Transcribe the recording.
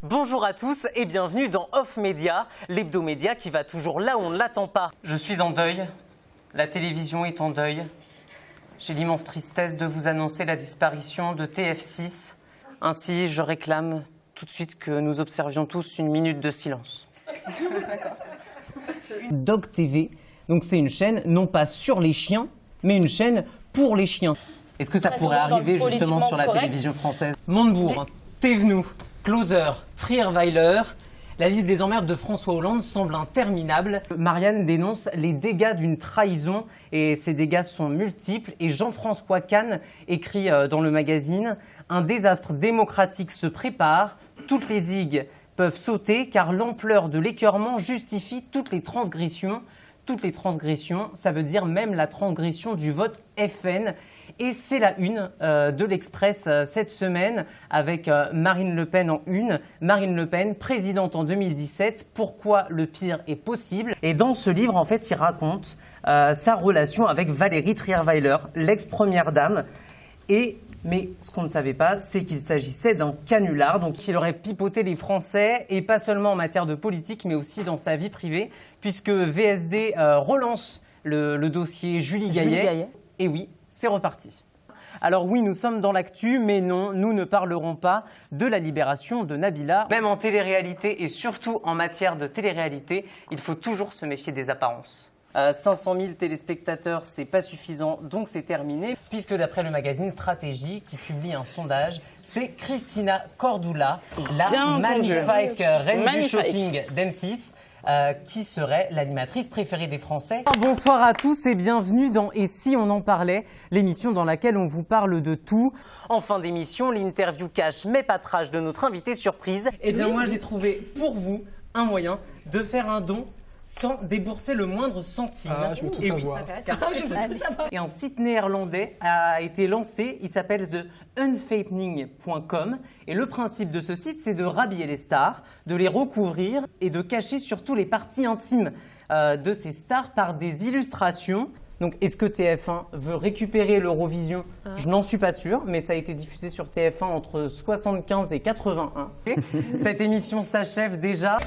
Bonjour à tous et bienvenue dans Off Média, l'hebdomédia qui va toujours là où on ne l'attend pas. Je suis en deuil, la télévision est en deuil. J'ai l'immense tristesse de vous annoncer la disparition de TF6. Ainsi, je réclame tout de suite que nous observions tous une minute de silence. Dog TV, donc c'est une chaîne non pas sur les chiens, mais une chaîne pour les chiens. Est-ce que ça pourrait arriver justement sur la télévision française? Montebourg, Thévenoud, Closer, Trierweiler, la liste des emmerdes de François Hollande semble interminable. Marianne dénonce les dégâts d'une trahison et ces dégâts sont multiples. Et Jean-François Kahn écrit dans le magazine « Un désastre démocratique se prépare, toutes les digues peuvent sauter car l'ampleur de l'écœurement justifie toutes les transgressions. » Toutes les transgressions, ça veut dire même la transgression du vote FN. Et c'est la une de l'Express cette semaine avec Marine Le Pen en une. Marine Le Pen, présidente en 2017, pourquoi le pire est possible. Et dans ce livre, en fait, il raconte sa relation avec Valérie Trierweiler, l'ex-première dame. Mais ce qu'on ne savait pas, c'est qu'il s'agissait d'un canular, donc il aurait pipoté les Français, et pas seulement en matière de politique, mais aussi dans sa vie privée, puisque VSD relance le dossier Julie Gaillet. Et oui, c'est reparti. Alors oui, nous sommes dans l'actu, mais non, nous ne parlerons pas de la libération de Nabila. Même en télé-réalité et surtout en matière de télé-réalité, il faut toujours se méfier des apparences. 500 000 téléspectateurs, c'est pas suffisant, donc c'est terminé. Puisque d'après le magazine Stratégie, qui publie un sondage, c'est Christina Cordula, la magnifique reine du shopping d'M6, qui serait l'animatrice préférée des Français. Bonsoir à tous et bienvenue dans Et si on en parlait, l'émission dans laquelle on vous parle de tout. En fin d'émission, l'interview cache mais pas trash de notre invité surprise. Eh bien moi j'ai trouvé pour vous un moyen de faire un don sans débourser le moindre centime. Ah, je veux tout savoir. Et un site néerlandais a été lancé, il s'appelle theunfappening.com. Et le principe de ce site, c'est de rhabiller les stars, de les recouvrir et de cacher surtout les parties intimes de ces stars par des illustrations. Donc, est-ce que TF1 veut récupérer l'Eurovision? Je n'en suis pas sûre, mais ça a été diffusé sur TF1 entre 75 et 81. Cette émission s'achève déjà.